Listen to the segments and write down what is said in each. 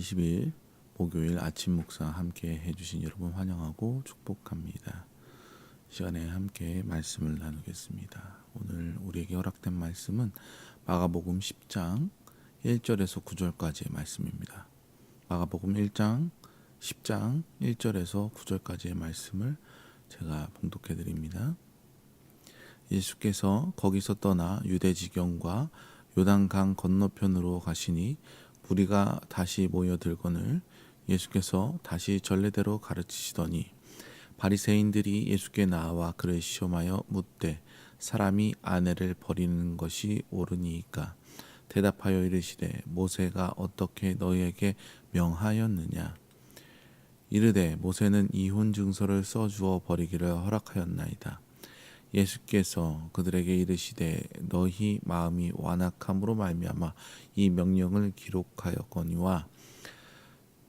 20일 목요일 아침 묵상 함께 해주신 여러분 환영하고 축복합니다. 이 시간에 함께 말씀을 나누겠습니다. 오늘 우리에게 허락된 말씀은 마가복음 10장 1절에서 9절까지의 말씀입니다. 마가복음 1장 10장 1절에서 9절까지의 말씀을 제가 봉독해 드립니다. 예수께서 거기서 떠나 유대 지경과 요단강 건너편으로 가시니 무리가 다시 모여들거늘 예수께서 다시 전례대로 가르치시더니 바리새인들이 예수께 나와 그를 시험하여 묻되 사람이 아내를 버리는 것이 옳으니이까 대답하여 이르시되 모세가 어떻게 너희에게 명하였느냐 이르되 모세는 이혼 증서를 써주어 버리기를 허락하였나이다. 예수께서 그들에게 이르시되 너희 마음이 완악함으로 말미암아 이 명령을 기록하였거니와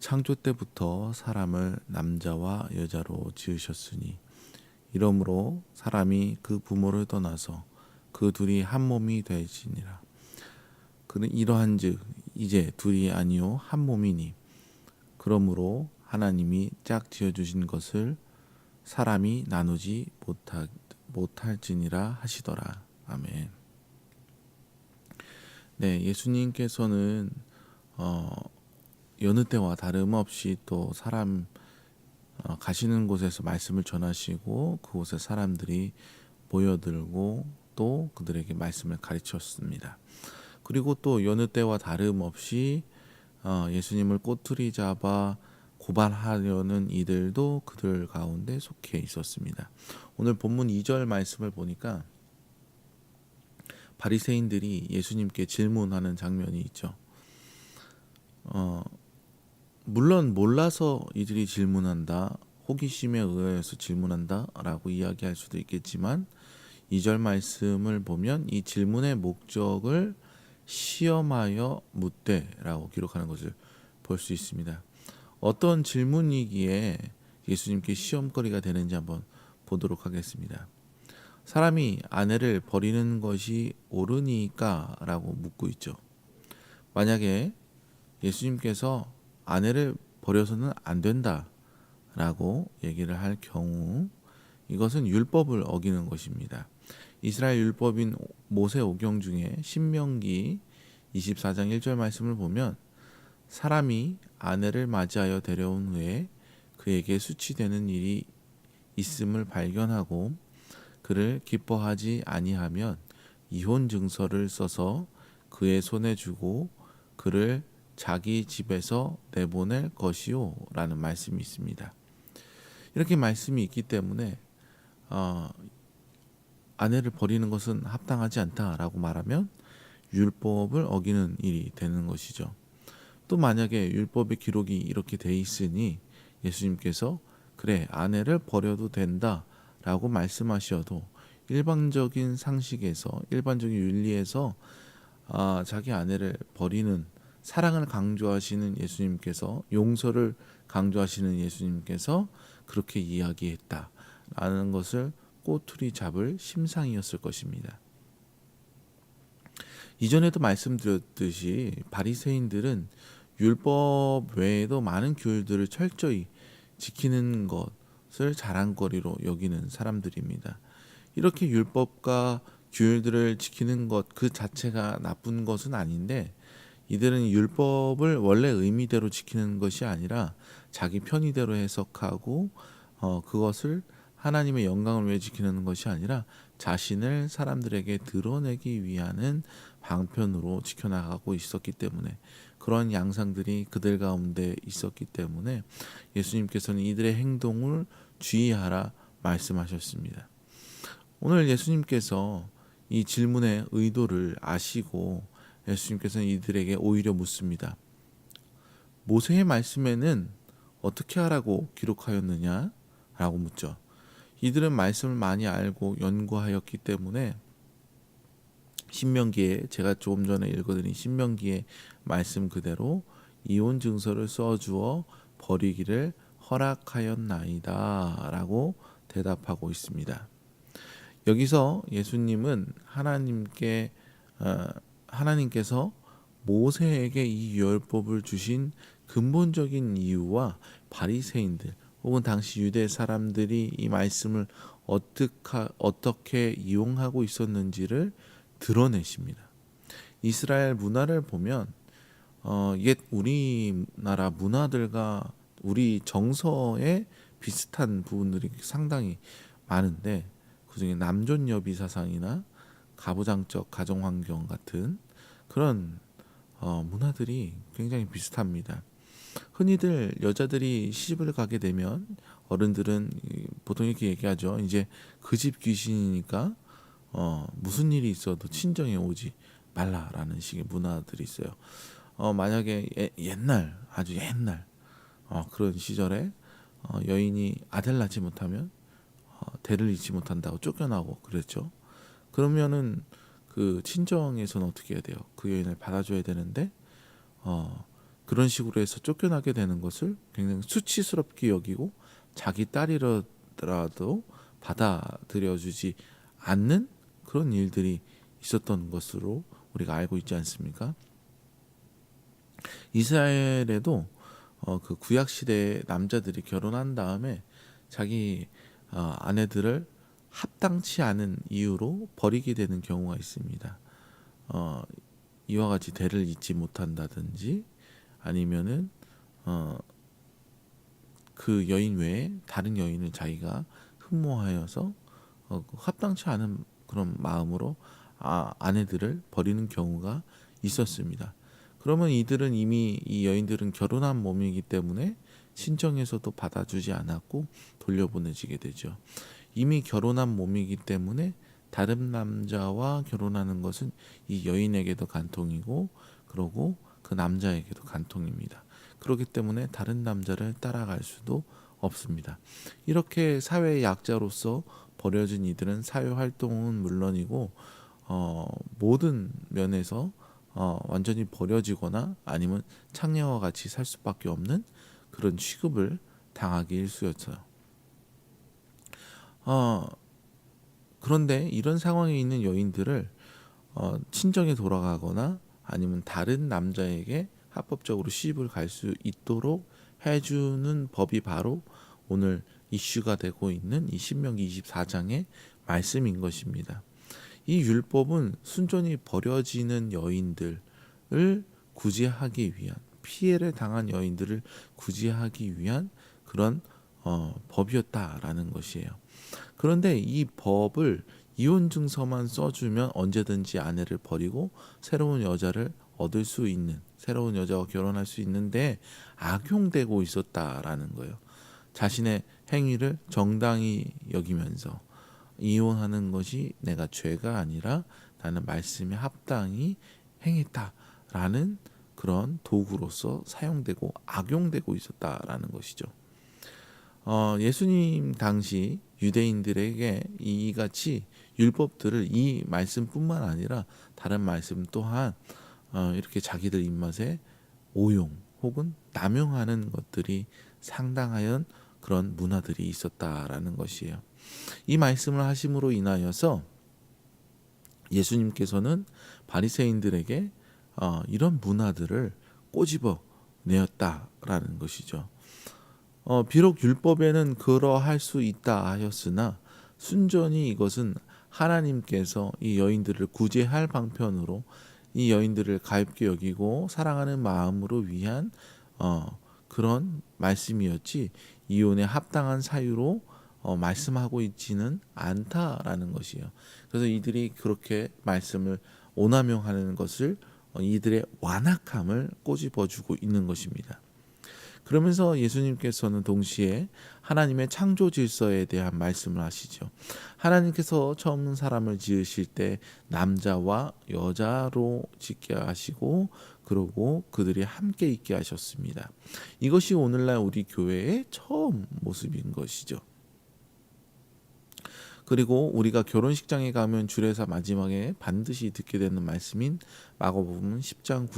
창조 때부터 사람을 남자와 여자로 지으셨으니 이러므로 사람이 그 부모를 떠나서 그 둘이 한 몸이 되지니라. 그는 이러한즉 이제 둘이 아니요 한 몸이니 그러므로 하나님이 짝 지어주신 것을 사람이 나누지 못할지니라 하시더라. 아멘. 네, 예수님께서는 여느 때와 다름없이 또 사람 가시는 곳에서 말씀을 전하시고 그곳에 사람들이 모여들고 또 그들에게 말씀을 가르쳤습니다. 그리고 또 여느 때와 다름없이 예수님을 꼬투리 잡아 고발하려는 이들도 그들 가운데 속해 있었습니다. 오늘 본문 2절 말씀을 보니까 바리새인들이 예수님께 질문하는 장면이 있죠. 물론 몰라서 이들이 질문한다, 호기심에 의해서 질문한다 라고 이야기할 수도 있겠지만 2절 말씀을 보면 이 질문의 목적을 시험하여 묻되 라고 기록하는 것을 볼 수 있습니다. 어떤 질문이기에 예수님께 시험거리가 되는지 한번 보도록 하겠습니다. 사람이 아내를 버리는 것이 옳으니까 라고 묻고 있죠. 만약에 예수님께서 아내를 버려서는 안 된다 라고 얘기를 할 경우 이것은 율법을 어기는 것입니다. 이스라엘 율법인 모세오경 중에 신명기 24장 1절 말씀을 보면 사람이 아내를 맞이하여 데려온 후에 그에게 수치되는 일이 있음을 발견하고 그를 기뻐하지 아니하면 이혼 증서를 써서 그의 손에 주고 그를 자기 집에서 내보낼 것이요 라는 말씀이 있습니다. 이렇게 말씀이 있기 때문에 아내를 버리는 것은 합당하지 않다라고 말하면 율법을 어기는 일이 되는 것이죠. 또 만약에 율법의 기록이 이렇게 돼 있으니 예수님께서 그래 아내를 버려도 된다 라고 말씀하셔도 일반적인 상식에서 일반적인 윤리에서 자기 아내를 버리는 사랑을 강조하시는 예수님께서 용서를 강조하시는 예수님께서 그렇게 이야기했다라는 것을 꼬투리 잡을 심상이었을 것입니다. 이전에도 말씀드렸듯이 바리새인들은 율법 외에도 많은 규율들을 철저히 지키는 것을 자랑거리로 여기는 사람들입니다. 이렇게 율법과 규율들을 지키는 것 그 자체가 나쁜 것은 아닌데 이들은 율법을 원래 의미대로 지키는 것이 아니라 자기 편의대로 해석하고 그것을 하나님의 영광을 위해 지키는 것이 아니라 자신을 사람들에게 드러내기 위한 방편으로 지켜나가고 있었기 때문에 그런 양상들이 그들 가운데 있었기 때문에 예수님께서는 이들의 행동을 주의하라 말씀하셨습니다. 오늘 예수님께서 이 질문의 의도를 아시고 예수님께서는 이들에게 오히려 묻습니다. 모세의 말씀에는 어떻게 하라고 기록하였느냐? 라고 묻죠. 이들은 말씀을 많이 알고 연구하였기 때문에 신명기에 제가 조금 전에 읽어드린 신명기의 말씀 그대로 이혼 증서를 써주어 버리기를 허락하였나이다 라고 대답하고 있습니다. 여기서 예수님은 하나님께서 모세에게 이 율법을 주신 근본적인 이유와 바리새인들 혹은 당시 유대 사람들이 이 말씀을 어떻게 이용하고 있었는지를 드러내십니다. 이스라엘 문화를 보면 옛 우리나라 문화들과 우리 정서에 비슷한 부분들이 상당히 많은데, 그중에 남존여비 사상이나 가부장적 가정환경 같은 그런 문화들이 굉장히 비슷합니다. 흔히들 여자들이 시집을 가게 되면 어른들은 보통 이렇게 얘기하죠. 이제 그 집 귀신이니까 무슨 일이 있어도 친정에 오지 말라라는 식의 문화들이 있어요. 만약에 옛날 아주 옛날 그런 시절에 여인이 아들 낳지 못하면 대를 잇지 못한다고 쫓겨나고 그랬죠. 그러면은 그 친정에서는 어떻게 해야 돼요? 그 여인을 받아줘야 되는데 그런 식으로 해서 쫓겨나게 되는 것을 굉장히 수치스럽게 여기고 자기 딸이라도 받아들여주지 않는 그런 일들이 있었던 것으로 우리가 알고 있지 않습니까? 이스라엘에도 그 구약 시대에 남자들이 결혼한 다음에 자기 아내들을 합당치 않은 이유로 버리게 되는 경우가 있습니다. 이와 같이 대를 잇지 못한다든지 아니면은 그 여인 외에 다른 여인을 자기가 흠모하여서 합당치 않은 그런 마음으로 아내들을 버리는 경우가 있었습니다. 그러면 이들은 이미 이 여인들은 결혼한 몸이기 때문에 친정에서도 받아주지 않았고 돌려보내지게 되죠. 이미 결혼한 몸이기 때문에 다른 남자와 결혼하는 것은 이 여인에게도 간통이고 그러고 그 남자에게도 간통입니다. 그렇기 때문에 다른 남자를 따라갈 수도 없습니다. 이렇게 사회의 약자로서 버려진 이들은 사회 활동은 물론이고 모든 면에서 완전히 버려지거나 아니면 창녀와 같이 살 수밖에 없는 그런 취급을 당하기 일쑤였어요. 그런데 이런 상황에 있는 여인들을 친정에 돌아가거나 아니면 다른 남자에게 합법적으로 시집을 갈 수 있도록 해주는 법이 바로 오늘 이슈가 되고 있는 이 신명기 24장의 말씀인 것입니다. 이 율법은 순전히 버려지는 여인들을 구제하기 위한, 피해를 당한 여인들을 구제하기 위한 그런 법이었다라는 것이에요. 그런데 이 법을 이혼 증서만 써주면 언제든지 아내를 버리고 새로운 여자를 얻을 수 있는, 새로운 여자와 결혼할 수 있는데 악용되고 있었다라는 거예요. 자신의 행위를 정당히 여기면서 이혼하는 것이 내가 죄가 아니라 나는 말씀에 합당히 행했다라는 그런 도구로서 사용되고 악용되고 있었다라는 것이죠. 예수님 당시 유대인들에게 이같이 율법들을 이 말씀뿐만 아니라 다른 말씀 또한 이렇게 자기들 입맛에 오용 혹은 남용하는 것들이 상당하여 그런 문화들이 있었다라는 것이에요. 이 말씀을 하심으로 인하여서 예수님께서는 바리새인들에게 이런 문화들을 꼬집어 내었다라는 것이죠. 비록 율법에는 그러할 수 있다 하였으나 순전히 이것은 하나님께서 이 여인들을 구제할 방편으로 이 여인들을 가엾게 여기고 사랑하는 마음으로 위한 그런 말씀이었지 이혼에 합당한 사유로 말씀하고 있지는 않다라는 것이에요. 그래서 이들이 그렇게 말씀을 오남용하는 것을 이들의 완악함을 꼬집어주고 있는 것입니다. 그러면서 예수님께서는 동시에 하나님의 창조 질서에 대한 말씀을 하시죠. 하나님께서 처음 사람을 지으실 때 남자와 여자로 짓게 하시고 그러고 그들이 함께 있게 하셨습니다. 이것이 오늘날 우리 교회의 처음 모습인 것이죠. 그리고 우리가 결혼식장에 가면 주례사 마지막에 반드시 듣게 되는 말씀인 마가복음 10장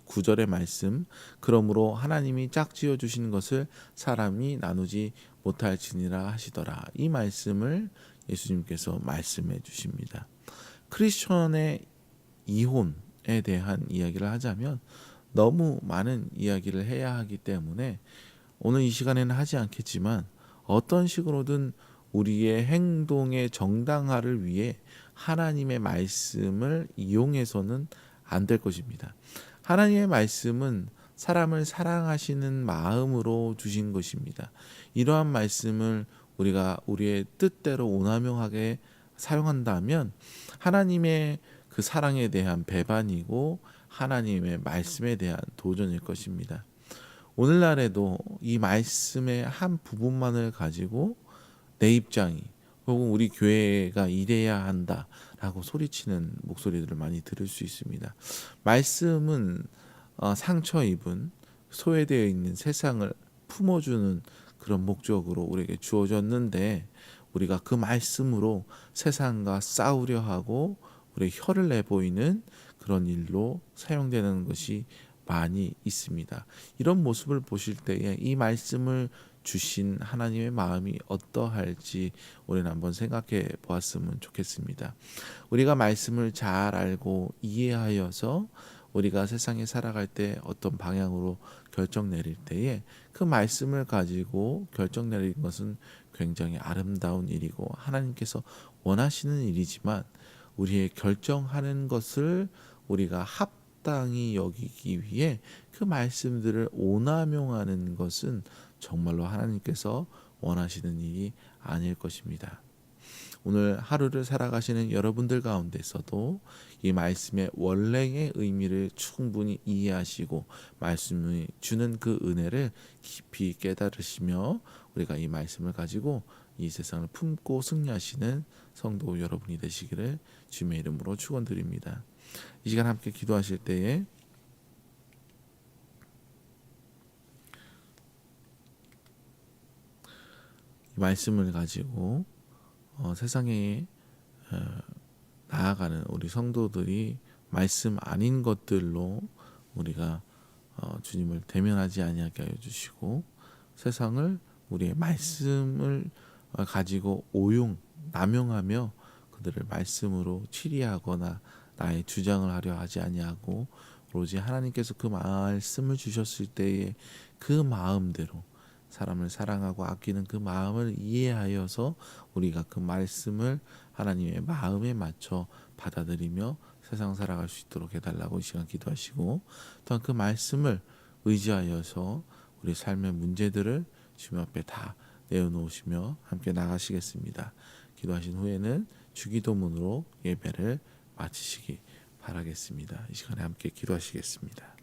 9절의 말씀, 그러므로 하나님이 짝지어 주신 것을 사람이 나누지 못할지니라 하시더라. 이 말씀을 예수님께서 말씀해 주십니다. 크리스천의 이혼에 대한 이야기를 하자면 너무 많은 이야기를 해야 하기 때문에 오늘 이 시간에는 하지 않겠지만 어떤 식으로든 우리의 행동의 정당화를 위해 하나님의 말씀을 이용해서는 안 될 것입니다. 하나님의 말씀은 사람을 사랑하시는 마음으로 주신 것입니다. 이러한 말씀을 우리가 우리의 뜻대로 오남용하게 사용한다면 하나님의 그 사랑에 대한 배반이고 하나님의 말씀에 대한 도전일 것입니다. 오늘날에도 이 말씀의 한 부분만을 가지고 내 입장이 혹은 우리 교회가 이래야 한다라고 소리치는 목소리들을 많이 들을 수 있습니다. 말씀은 상처 입은 소외되어 있는 세상을 품어주는 그런 목적으로 우리에게 주어졌는데 우리가 그 말씀으로 세상과 싸우려 하고 우리 혀를 내보이는 그런 일로 사용되는 것이 많이 있습니다. 이런 모습을 보실 때에 이 말씀을 주신 하나님의 마음이 어떠할지 우리는 한번 생각해 보았으면 좋겠습니다. 우리가 말씀을 잘 알고 이해하여서 우리가 세상에 살아갈 때 어떤 방향으로 결정 내릴 때에 그 말씀을 가지고 결정 내리는 것은 굉장히 아름다운 일이고 하나님께서 원하시는 일이지만 우리의 결정하는 것을 우리가 합당히 여기기 위해 그 말씀들을 오남용하는 것은 정말로 하나님께서 원하시는 일이 아닐 것입니다. 오늘 하루를 살아가시는 여러분들 가운데서도 이 말씀의 원래의 의미를 충분히 이해하시고 말씀이 주는 그 은혜를 깊이 깨달으시며 우리가 이 말씀을 가지고 이 세상을 품고 승리하시는 성도 여러분이 되시기를 주님의 이름으로 축원드립니다. 이 시간 함께 기도하실 때에 이 말씀을 가지고 세상에 나아가는 우리 성도들이 말씀 아닌 것들로 우리가 주님을 대면하지 아니하게 하여 주시고 세상을 우리의 말씀을 가지고 남용하며 그들을 말씀으로 치리하거나 나의 주장을 하려 하지 아니하고 오로지 하나님께서 그 말씀을 주셨을 때에 그 마음대로 사람을 사랑하고 아끼는 그 마음을 이해하여서 우리가 그 말씀을 하나님의 마음에 맞춰 받아들이며 세상 살아갈 수 있도록 해달라고 이 시간 기도하시고 또한 그 말씀을 의지하여서 우리 삶의 문제들을 주님 앞에 다 내어놓으시며 함께 나가시겠습니다. 기도하신 후에는 주기도문으로 예배를 마치시기 바라겠습니다. 이 시간에 함께 기도하시겠습니다.